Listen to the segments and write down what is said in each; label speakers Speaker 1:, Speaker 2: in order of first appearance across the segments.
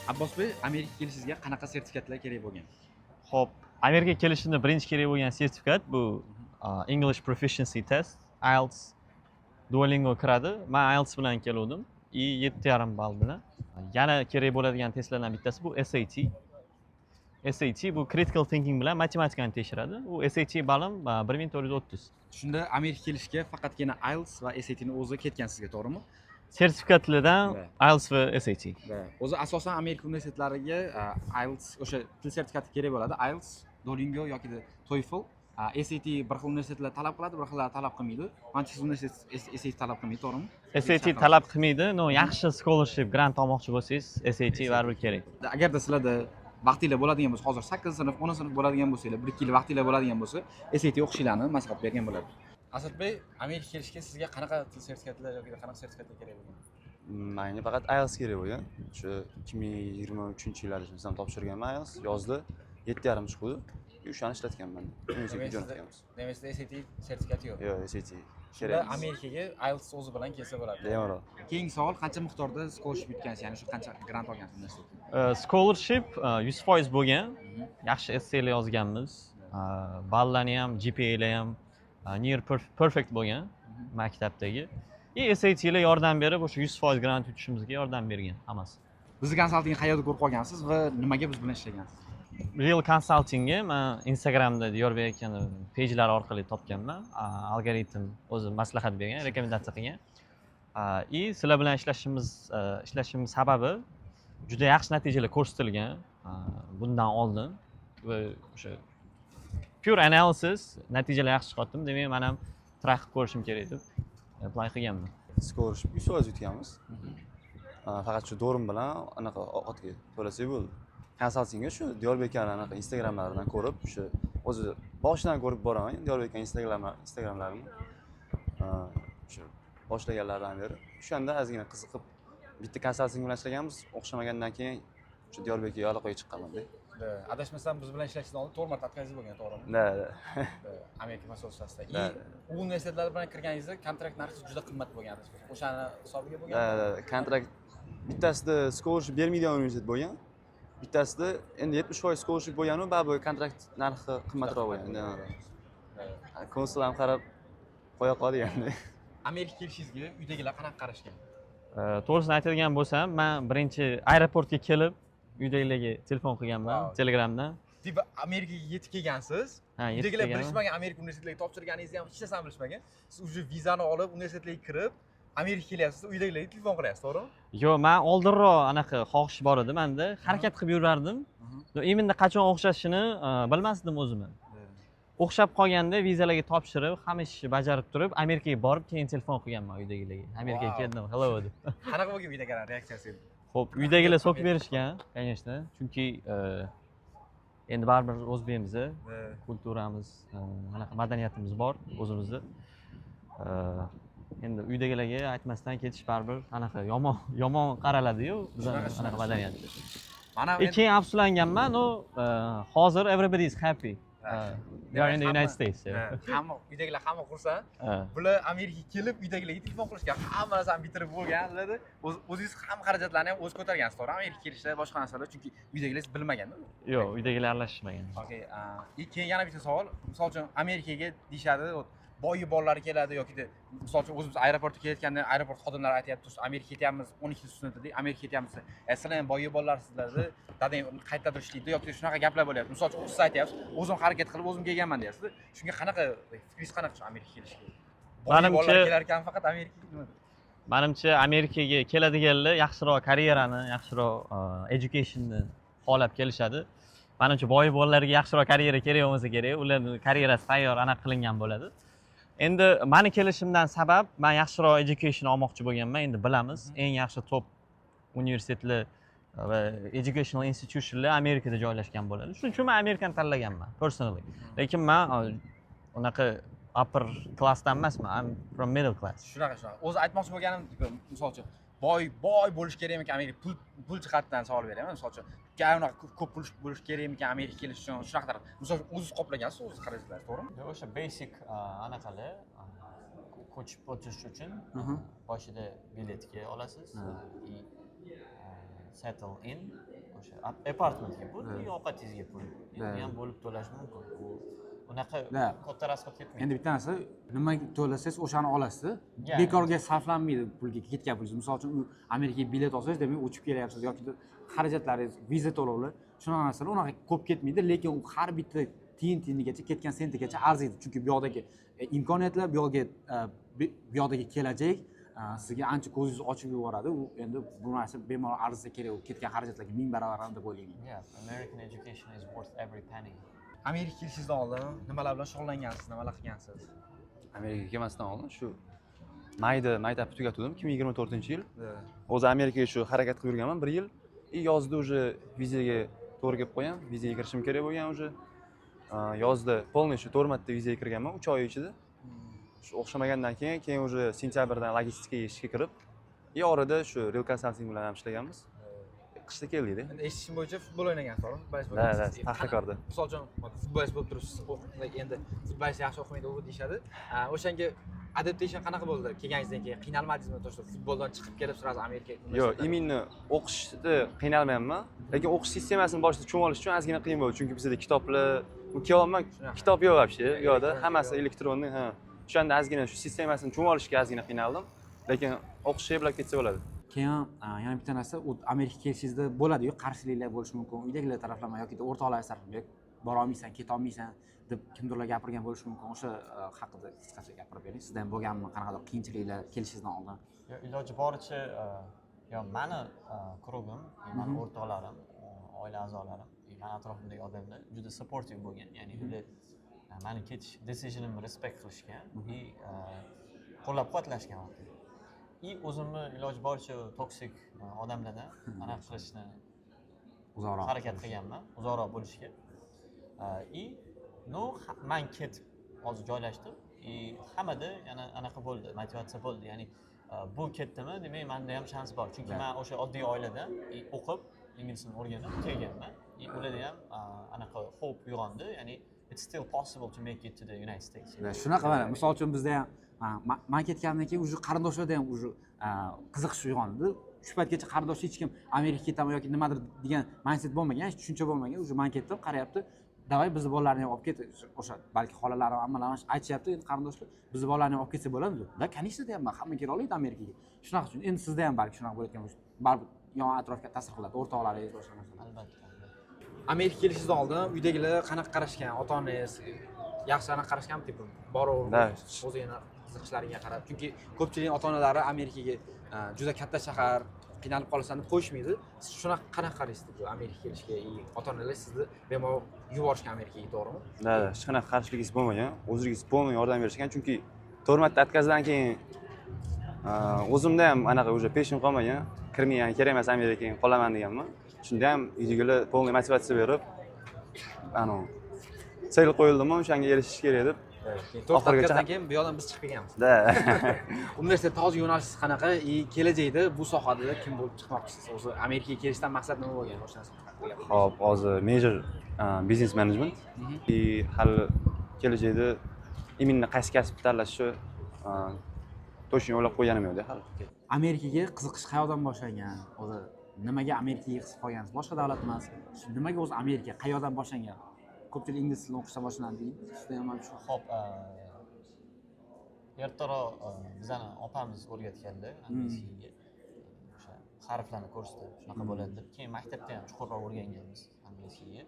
Speaker 1: Abbos Bey, Amerikaga kelishingizga qanaqa sertifikatlar kerak bo'lgan?
Speaker 2: Xo'p, Amerikaga kelishimda birinchi kerak bo'lgan sertifikat bu English Proficiency Test, IELTS, Duolingo kiradi. Men IELTS bilan kelgandim. 7,5 ball bilan. Yana kerak bo'ladigan testlardan bittasi bu SAT. SAT bu critical thinking bilan matematikani tekshiradi. U SAT ballim 1430.
Speaker 1: Shunda Amerikaga kelishga faqatgina IELTS va SAT ni o'zi ketgan sizga, to'g'rimi?
Speaker 2: Sertifikatlardan IELTS va SAT.
Speaker 1: O'zi asosan Amerika universitetlariga IELTS o'sha til sertifikati kerak bo'ladi. IELTS, Duolingo yoki TOEFL. SAT bir xil universitetlar talab qiladi, bir xillar talab qilmaydi. Manchester universiteti SAT talab qilmaydi, to'g'rimi?
Speaker 2: SAT talab qilmaydi. No, yaxshi scholarship, grant olmoqchi bo'lsangiz, SAT baribir kerak.
Speaker 1: Agarda sizlarda vaqtinglar bo'ladigan bo'lsa, hozir 8-sinf, 10-sinf bo'ladigan bo'lsanglar, 1-2 yil vaqtinglar bo'ladigan bo'lsa, SAT o'qishinglarni maslahat bergan bo'ladi. Asadbey, Amerikaga kelishga sizga qanaqa til sertifikatlar yoki qanaqa sertifikatlar kerak bo'lgan?
Speaker 3: Menga faqat IELTS kerak bo'lgan. Shu 2023-yillarda bizam topshirganman IELTS, yozda 7,5 chiqdi. O'shani ishlatganman.
Speaker 1: Demak, SAT sertifikati yo'q.
Speaker 3: Yo'q, SAT kerak.
Speaker 1: Amerikaga IELTS o'zi bilan kelsa bo'ladi.
Speaker 3: Bemalol.
Speaker 1: Keyingi savol, qancha miqdorda scholarship yutgansiz, ya'ni shu qancha grant olgansiz universitetdan?
Speaker 2: Scholarship 100% bo'lgan. Yaxshi essaylar yozganmiz. Ballarni ham, GPA'lar ham near perfect bo'lgan maktabdagi. SAT lar yordam berib o'sha 100% grant yutishimizga yordam bergan hammasi.
Speaker 1: Bizni konsaltingni qayerda ko'rib qolgansiz va nimaga biz bilan ishlagansiz?
Speaker 2: Real Consulting'ga men Instagramda Diyorbek akani pejlari orqali topganman. Algoritm o'zi maslahat bergan, rekomendatsiya qilgan. Sizlar bilan ishlashimiz sababi juda yaxshi natijalar ko'rsatilgan bundan oldin va o'sha pure analysis natijalar yaxshi chiqyaptimi, demak men ham try qilib ko'rishim kerak deb apply qilganman.
Speaker 3: Scholarship 100% yutganmiz. Faqat shu dorim bilan anaqa ovqatga to'lasak bo'ldi. Konsaltingga shu Diyorbek akani anaqa Instagramlaridan ko'rib, shu o'zi boshidan ko'rib boraman. Diyorbek akani Instagramlarini shu boshlaganlardan beri o'shanda ozgina qiziqib bitta konsalting bilan ishlaganmiz. O'xshamagandan keyin shu Diyorbek akaga aloqaga chiqqanman-da.
Speaker 1: Adashmasam biz bilan ishlashdan oldin 4 marta atqazingiz bo'lgan, to'g'rimi? Amerika masofasidagi. U universitetlar bilan kirganingizda kontrakt narxi juda qimmat bo'lgan. O'shani hisobiga bo'lgan.
Speaker 3: Kontrakt bittasida scholarship bermaydigan universitet bo'lgan. Bittasida endi 70% scholarship bo'lgan-u, baribir kontrakt narxi qimmatroq bo'lgan. Konsul ham qarab qo'ya qoldi endi.
Speaker 1: Amerikaga kelishingizga uydagilar qanaqa qarashgan?
Speaker 2: To'g'risini aytadigan bo'lsam, men birinchi aeroportga kelib uydagilarga telefon qilganman, Telegramdan.
Speaker 1: Tipa Amerikaga yetib kelgansiz. Uydagilar bilishmagan, Amerika universitetlariga topshirganingizni ham hech narsani bilishmagan. Siz uje vizani olib, universitetlarga kirib, Amerikaga kelyapsiz, uydagilarga telefon qilyapsiz, to'g'rimi?
Speaker 2: Yo'q, men oldinroq anaqa xohish bor edi menda. Harakat qilib yurardim. Endi qachon o'xshashini bilmasdim o'zim. O'xshab qolganda vizalarga topshirib, hamma ishni bajarib turib, Amerikaga borib, keyin telefon qilganman uydagilarga. Amerikaga keldim, hello deb.
Speaker 1: Qanaqa bo'lgan uydagilar reaksiyasi?
Speaker 2: Xo'p, uydagilar so'kib berishgan, конечно. Chunki endi baribir o'zbekmiz, kulturamiz, anaqa madaniyatimiz bor o'zimizda. Endi uydagilarga aytmasdan ketish baribir anaqa yomon qaraladi-yu, bizning anaqa madaniyatda. Mana keyin afsuslanganman, hozir everybody is happy. We are in the United States.
Speaker 1: Hamma uydagilar hamma xursand. Bular Amerikaga kelib uydagilarga telefon qilishgan, hamma narsani bitirib bo'lganlar, o'zingiz ham xarajatlarni ham o'z ko'targansiz, to'g'ri? Amerikaga kelishda boshqa narsalar, chunki uydagilar bilmagan-da.
Speaker 2: Yo'q, uydagilar aralashishmagan.
Speaker 1: Okay, keyin yana bitta savol. Misol uchun Amerikaga deyshadi, boyi bolalar keladi yoki misol uchun o'zimiz aeroportga kelayotganda aeroport xodimlari aytayapti, Amerikaga ketyapmiz, 12 studentda, Amerikaga ketyapmiz. Sizlar ham boyi bolarsizlar-da, dadang qayerdadir ishlaydi yoki shunaqa gaplar bo'lyapti. Misol uchun siz aytyapsiz, o'zim harakat qilib o'zim kelganman deyapsiz. Shunga qanaqa fikringiz qanaqa Amerikaga kelishga?
Speaker 2: Menimcha
Speaker 1: kelar ekan faqat Amerikaga nima?
Speaker 2: Menimcha Amerikaga keladiganlar yaxshiroq karyerani, yaxshiroq educationni xohlab kelishadi. Menimcha boyi bolalarga yaxshiroq karyera kerak bo'lmasa kerak, ularning karyerasi tayyor aniq qilingan bo'ladi. Endi meni kelishimdan sabab men yaxshiroq education olmoqchi bo'lganman. Endi bilamiz, eng yaxshi top universitetlar va educational institutionlar Amerikada joylashgan bo'ladi. Shuning uchun men Amerikani tanlaganman personally. Lekin men unaqa upper classdan emasman. I'm from middle class.
Speaker 1: Shunaqa. O'zi aytmoqchi bo'lganim, misol uchun, boy bo'lish kerakmi Amerika pul jihatdan savol beraman. Misol uchun, unaqa ko'p pul bo'lish kerakmi Amerika kelish uchun shunaqa. Misol uchun, o'zingiz qoplagansiz, o'zingiz xarajatlar, to'g'rimi?
Speaker 2: O'sha basic anaqalar ko'chib o'tish uchun boshida biletga olasiz и settle in o'sha apartmentga pul, ovqatingizga pul. Endi ham bo'lib to'lash mumkin. U unaqa katta rasxod ketmaydi.
Speaker 1: Endi bitta narsa, nimaga to'lasangiz o'shani olasiz. Bekorga sarflanmaydi pulga ketgan pulingiz. Misol uchun, u Amerikaga bilet olsangiz, demak uchib kelyapsiz yoki xarajatlaringiz, viza to'lovlar, shunaqa narsalar unaqa ko'p ketmaydi, lekin u har bitta tiyinigacha, ketgan sentigacha arziydi. Chunki bu yoqdagi imkoniyatlar, bu yoqdagi kelajak sizga ancha ko'zingizni ochib yuboradi. U endi bu narsa bemalol arzisa kerak, u ketgan xarajatlarga 1000 barobar deb o'ylayman.
Speaker 2: Yeah, American education is worth every penny.
Speaker 1: Amerikaga kelishingizdan oldin nimalar bilan shug'ullangansiz, nimalar qilgansiz?
Speaker 3: Amerikaga kelmasdan oldin shu mayda maktabni tugatdim 2024-yil. O'zi Amerikaga shu harakat qilib yurganman 1 yil. Yozda уже vizaga to'g'ri kelib qo'ygan, vizaga kirishim kerak bo'lgan уже. Yozda полный shu 4 marta vizaga kirganman 3 oy ichida. Shu o'xshamagandan keyin уже sentyabrdan logistikaga ishga kirib, orada shu real consulting bilan ham ishlaganmiz. Qishda keldik-da.
Speaker 1: Endi eshitishim bo'yicha futbol o'ynagan, to'g'rimi?
Speaker 3: Da, paxtakorda.
Speaker 1: Misol uchun, futbolchi bo'lib turibsiz, endi futbolchi yaxshi o'qimaydi u deyshadi. O'shanga adaptation qanaqa bo'ldi? Kelganingizdan keyin qiynalmadingizmi? To'g'ri, futboldan chiqib kelib sirazi Amerikaga.
Speaker 3: Yo'q, imенно o'qishda qiynalmayapman. Lekin o'qish sistemasini boshida tushunib olish uchun ozgina qiyin bo'ldi, chunki bizda kitoblar, kelyapman, kitob yo'q вообще, yo'qda, hammasi elektronniy, O'shanda ozgina shu sistemasini tushunib olishga ozgina qiynaldim. Lekin o'qishga eplab ketsa bo'ladi.
Speaker 1: Keyin yana bitta narsa, Amerikaga kelishingizda bo'ladi-yu, qarshiliklar bo'lishi mumkin. Uydagilar taraflama yoki o'rtoqlar taraflama bora olmaysan, keta olmaysan deb kimdirlar gapirgan bo'lishi mumkin. O'sha haqida qisqacha gapirib bering. Sizda ham bo'lganmi qanaqadir qiyinchiliklar kelishingizdan oldin?
Speaker 2: Iloji boricha mani krugim, mani o'rtoqlarim, oila a'zolarim, mani atrofimdagi odamlar juda supportive bo'lgan. Ya'ni ular mani ketish decisionimni respect qilishgan и qo'llab-quvvatlashgan. И o'zimni iloji boricha toksik odamlardan anaqa qilishni
Speaker 1: uzoqroq
Speaker 2: harakat qilganman, uzoqroq bo'lishga. И men ketib hozir joylashdim. Hammada yana anaqa bo'ldi, motivatsiya bo'ldi. Ya'ni bu ketdimi, demak menda ham shans bor. Chunki men o'sha oddiy oiladan o'qib, inglizini o'rganib kelganman. Ularda ham anaqa hope uyg'ondi. Ya'ni it's still possible to make it to the United States.
Speaker 1: Shunaqa mana, misol uchun bizda ham men ketgandan keyin уже qarindoshlarda ham уже qiziqish uyg'ondi. Shu paytgacha qarindosh hech kim Amerikaga ketaman yoki nimadir degan mindset bo'lmagan, hech tushuncha bo'lmagan. Уже men ketdim, qarayapti. Davay bizni bolalarni ham olib ket. O'sha balki xolalarim, ammalarim aytishyapti, endi qarindoshlar bizni bolalarni ham olib ketsa bo'ladimi? Da, конечно deyapman, hamma kela oladi Amerikaga. Shunaqa uchun endi sizda ham balki shunaqa bo'layotgan bo'lsa, baribir yon atrofga ta'sir qiladi, o'rtoqlaringiz boshqa narsalar.
Speaker 2: Albatta.
Speaker 1: Amerikaga kelishingizdan oldin uydagilar qanaqa qarashgan, ota-onangiz yaxshi anaqa qarashganmi, deb boraver o'zingizning qiziqishlaringga qarab. Chunki ko'pchilik ota-onalari Amerikaga juda katta shahar, qiynalib qolasan deb qo'yishmaydi. Siz shunaqa qanaqa qaraysiz bu Amerikaga kelishga? Ota-onalar sizni bemalol yuborishgan Amerikaga, to'g'rimi?
Speaker 3: Da, hech qanaqa qarshiligingiz bo'lmagan. O'zingiz polniy yordam berishgan, chunki 4 marta откazdan keyin o'zimda ham anaqa уже peshim qolmagan. Kirmayman, kerak emas Amerikaga qolaman deganman. Shunda ham uydagilar polniy motivatsiya berib, sel qo'yildimi, o'shanga erishish kerak deb.
Speaker 1: Oxirigacha keyin bu yoqdan biz chiqib kelganmiz.
Speaker 3: Da.
Speaker 1: Universitetda hozir yo'nalishingiz qanaqa? Kelajakda bu sohada kim bo'lib chiqmoqchisiz? O'zi Amerikaga kelishdan maqsad nima bo'lgan? O'sha narsani haqida.
Speaker 3: Xo'p, hozir major business management. Hali kelajakda imенно qaysi kasb tanlashni точно o'ylab qo'yganim yo'q-da hali.
Speaker 1: Amerikaga qiziqish qayerdan boshlangan? O'zi nimaga Amerikaga qiziqib qolgansiz? Boshqa davlat emas. Nimaga o'zi Amerika qayerdan boshlangan? Ko'pchilik ingliz tilini o'qishdan boshlandi deydi. Sizda ham shu.
Speaker 2: Xo'p, ertaroq bizani opamiz o'rgatganlar angliyskiga. O'sha harflarni ko'rsatib, shunaqa bo'ladi deb. Keyin maktabda ham chuqurroq o'rganganmiz angliyskiga.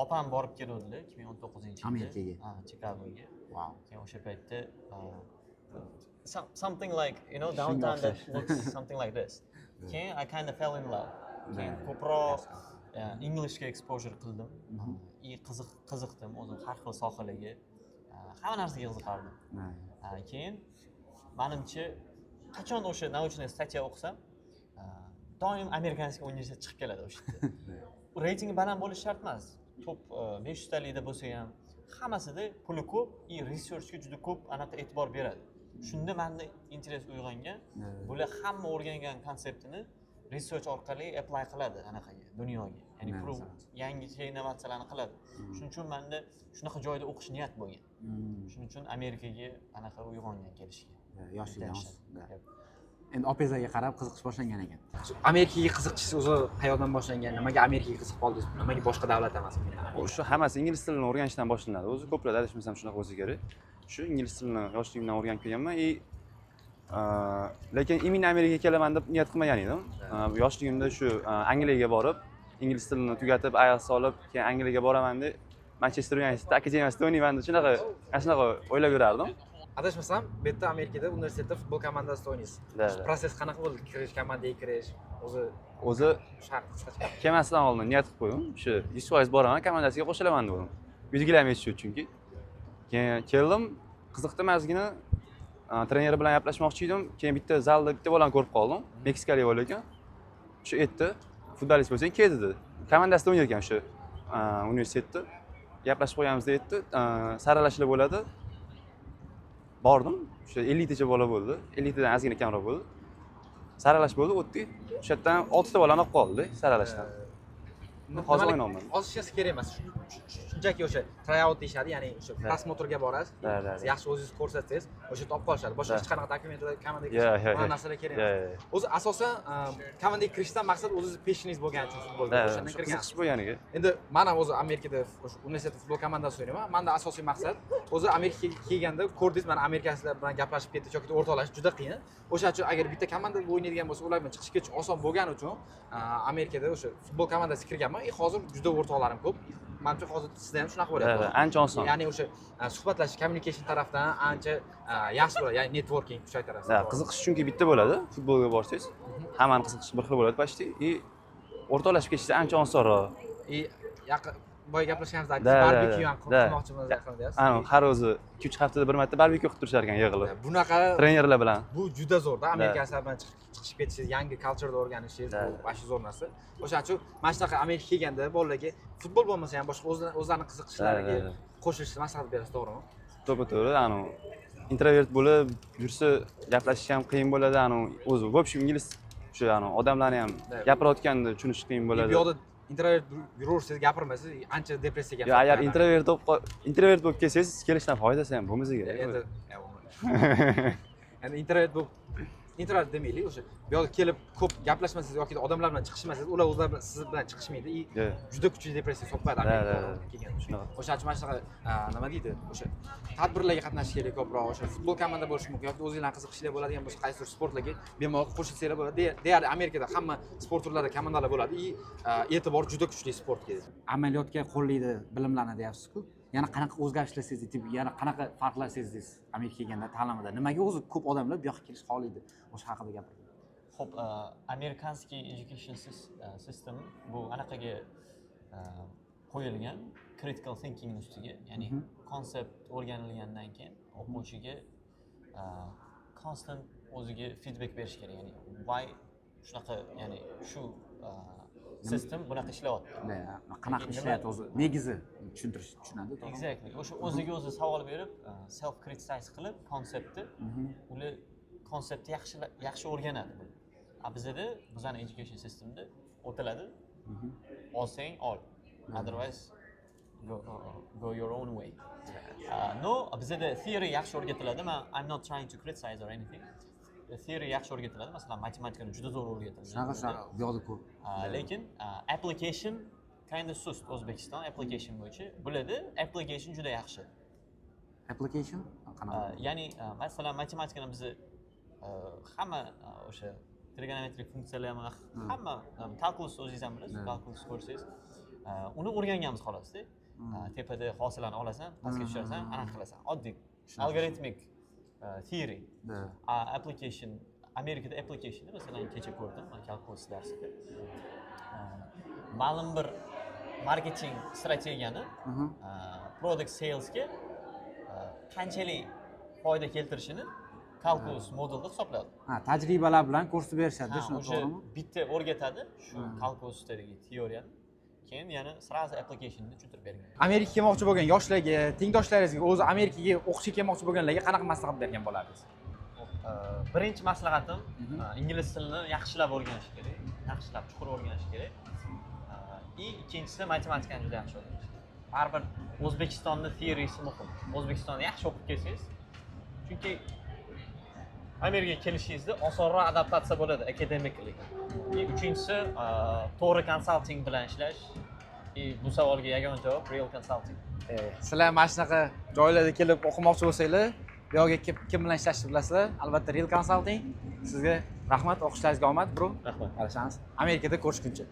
Speaker 2: Opam borib keluvdilar 2019-yilda
Speaker 1: Amerikaga.
Speaker 2: Chikagoga.
Speaker 1: Wow.
Speaker 2: Keyin o'sha paytda something like, downtown that looks something like this. Keyin I kind of fell in love. Keyin ko'proq Englishga exposure qildim. Qiziqdim o'zim har xil sohalarga. Hamma narsaga qiziqardim. Keyin menimcha qachon o'sha naучный statья o'qisam, doim amerikanskiy universitet chiqib keladi o'sha yerda. Reytingi baland bo'lishi shart emas. Top 500 talikda bo'lsa ham hammasida puli ko'p, resursga juda ko'p anaqa e'tibor beradi. Shunda menda interes uyg'ongan. Bular hamma o'rgangan konseptini research orqali apply qiladi anaqaga, dunyoga. Ya'ni yangicha innovatsiyalarni qiladi. Shuning uchun menda shunaqa joyda o'qish niyat bo'lgan. Shuning uchun Amerikaga anaqa uyg'ongan kelishga.
Speaker 1: Yoshligimiz. Endi opangizga qarab qiziqish boshlangan ekan. Amerikaga qiziqish o'zi qayerdan boshlangan? Nimaga Amerikaga qiziqib qoldingiz? Nimaga boshqa davlat emas?
Speaker 3: O'sha hammasi ingliz tilini o'rganishdan boshlanadi. O'zi ko'plar adashmasam shunaqa bo'lsa kerak. Shu ingliz tilini yoshligimdan o'rganib kelganman. Lekin imini Amerikaga kelaman deb niyat qilmagan edim. Yoshligimda shu Angliyaga borib, ingliz tilini tugatib, IELTS olib, keyin Angliyaga boraman deb Manchester United akademiyasida o'ynayman deb shunaqa o'ylab yurardim.
Speaker 1: Adashmasam, bu yerda Amerikada universitetda futbol komandasida o'ynaysiz. Proses qanaqa bo'ldi? Kirish, komandaga kirish, o'zi shart qisqacha.
Speaker 3: Kelmasdan oldin niyat qilib qo'ydim. Shu 100% boraman, komandasiga qo'shilaman dedim. Uydagilar eshitdi chunki. Keyin keldim, qiziqdi mazgina. Trener bilan gaplashmoqchi edim. Keyin bitta zalda bitta bolani ko'rib qoldim. Meksikalik bola ekan. Shu aytdi, futbolist bo'lsang kel dedi. Komandasida o'ynar ekan shu universitetda. Gaplashib qo'yamiz deb aytdi. Saralashlar bo'ladi. Bordim. O'sha 50 tacha bola bo'ldi. 50 tadan ozgina kamroq bo'ldi. Saralash bo'ldi, o'tdik. O'sha yerdan 6 ta bolani olib qoldi saralashdan. Hozir o'ynayman.
Speaker 1: Ozishasi kerak emas. Shunchaki o'sha tryout deyshadi, ya'ni o'sha prosmotrga borasiz. Yaxshi o'zingiz ko'rsatsangiz, o'sha yerda olib qolishadi. Boshqa hech qanaqa dokumentlar komandaga kirish, bu narsalar kerak emas. O'zi asosan komandaga kirishdan maqsad o'zingiz peshiningiz bo'lgani uchun futbolga o'shandan kirgan.
Speaker 3: Qiziqish bo'lganiga.
Speaker 1: Endi men ham o'zi Amerikada o'sha universitet futbol komandasida o'ynayman. Menda asosiy maqsad o'zi Amerikaga kelganda ko'rdingiz, men amerikaliklar bilan gaplashib ketdik yoki o'rtoqlashish juda qiyin. O'sha uchun agar bitta komandada o'ynaydigan bo'lsa, ular bilan chiqishga oson bo'lgani uchun Amerikada o'sha futbol komandasiga kirganman. Hozir juda o'rtoqlarim ko'p. Menimcha hozir sizda ham shunaqa bo'lyapti.
Speaker 3: Ancha oson.
Speaker 1: Ya'ni o'sha suhbatlashish, communication tarafdan ancha yaxshi bo'ladi, ya'ni networking kuchaytirasiz.
Speaker 3: Qiziqish chunki bitta bo'ladi, futbolga borsangiz, hammaning qiziqishi bir xil bo'ladi почти. O'rtoqlashib ketishda ancha osonroq.
Speaker 1: Yaqin boya gaplashganimizda aytdingiz, barbekyu ham qilmoqchimiz yaqinda deyapsiz.
Speaker 3: Har o'zi 2-3 haftada bir marta barbekyu qilib turishar ekan yig'ilib.
Speaker 1: Bunaqa
Speaker 3: trenerlar bilan.
Speaker 1: Bu juda zo'rda. Amerikaliklar bilan chiqishib ketishingiz, yangi cultureni o'rganishingiz bu bashi zo'r narsa. O'shaning uchun mana shunaqa Amerikaga kelganda bolalarga futbol bo'lmasa ham boshqa o'zlarining qiziqishlariga qo'shilishni maslahat berasiz, to'g'rimi?
Speaker 3: To'g'ri, introvert bo'lib yursa gaplashish ham qiyin bo'ladi, o'zi в общем ingliz shu odamlarni ham gapirayotganda tushunish qiyin bo'ladi.
Speaker 1: Bu yoqda introvert yuraversangiz, gapirmasangiz ancha depressiyaga
Speaker 3: ham. Agar introvert bo'lib kelsangiz, kelishdan foydasi ham bo'lmasa kerak.
Speaker 1: Endi introvert demaylik, o'sha bu yoqqa kelib ko'p gaplashmasangiz yoki odamlar bilan chiqishmasangiz, ular o'zlari bilan siz bilan chiqishmaydi. Juda kuchli depressiya so'kadi Amerikaga kelganda. O'shaning uchun mana shunaqa nima deydi, o'sha tadbirlarga qatnashish kerak ko'proq, o'sha futbol komanda bo'lishi mumkin yoki o'zingizlarning qiziqishlar bo'ladigan boshqa qaysidir sportlarga bemalol qo'shilsanglar bo'ladi. Deyarli Amerikada hamma sport turlarida komandalar bo'ladi. E'tibor juda kuchli sportga. Amaliyotga qo'llaydi bilimlarni deyapsiz-ku. Yana qanaqa o'zgarishlar sezdingiz, yana qanaqa farqlar sezdingiz Amerikaga kelganda ta'limida? Nimaga o'zi ko'p odamlar bu yoqqa kelish xohlaydi? O'sha haqida gapiring.
Speaker 2: Xo'p, amerikanskiy education system bu anaqaga qo'yilgan critical thinking ustiga, ya'ni konsept o'rganilgandan keyin o'quvchiga constant o'ziga feedback berish kerak, ya'ni why shunaqa, ya'ni shu sistem bunaqa ishlayapti.
Speaker 1: Qanaqa ishlayapti o'zi? Negizi tushunadi.
Speaker 2: Exactly. O'sha o'ziga o'zi savol berib, self criticize qilib konseptni, ular konseptni yaxshi o'rganadi. Bizda bizning education systemda o'tiladi. Olsang ol. Otherwise go your own way. No, bizda theory yaxshi o'rgatiladi. I'm not trying to criticize or anything. Theory yaxshi o'rgatiladi. Masalan, matematikani juda zo'r o'rgatiladi.
Speaker 1: Shunaqa bu yoqda ko'p.
Speaker 2: Lekin application kind of sust. O'zbekiston application bo'yicha bularda application juda yaxshi.
Speaker 1: Application qanaqa?
Speaker 2: Ya'ni masalan matematikani biz hamma o'sha trigonometrik funksiyalar hamma kalkulus o'zingiz ham bilasiz, kalkulus ko'rsangiz uni o'rganganmiz xolos-da. Tepada hosilani olasan, pastga tushirasan, aniq qilasan. Oddiy algoritmik theory. Application, Amerikada applicationni masalan kecha ko'rdim, kalkulus darsida. Ma'lum bir marketing strategiyani product salesga qanchalik foyda keltirishini kalkulus modelda hisoblanadi.
Speaker 1: Ha, tajribalar bilan ko'rsatib berishadi, shuni
Speaker 2: O'sha
Speaker 1: to'g'rimi?
Speaker 2: bitta o'rgatadi shu kalkulusdagi teoriyani. Keyin yana sразу applicationni tushuntirib bergan.
Speaker 1: Amerikaga kelmoqchi bo'lgan yoshlarga, tengdoshlaringizga, o'zi Amerikaga o'qishga kelmoqchi bo'lganlarga qanaqa maslahat bergan bo'lardingiz?
Speaker 2: Birinchi maslahatim ingliz tilini yaxshilab o'rganish kerak, yaxshilab chuqur o'rganish kerak. Ikkinchisi matematikani juda yaxshi o'rganish kerak. Baribir O'zbekistonning teoriyasi muhim. O'zbekistonni yaxshi o'qib kelsangiz, chunki Amerikaga kelishingizda osonroq adaptatsiya bo'ladi academically. Uchinchisi to'g'ri consulting bilan ishlash. Bu savolga yagona javob real consulting.
Speaker 1: Sizlar mana shunaqa joylarga kelib o'qimoqchi bo'lsanglar, bu yerga kim bilan ishlashni bilasizlar? Albatta Real Consulting. Sizga rahmat, o'qishlaringizga omad, bro.
Speaker 2: Rahmat.
Speaker 1: Barchamiz Amerikada ko'rishguncha.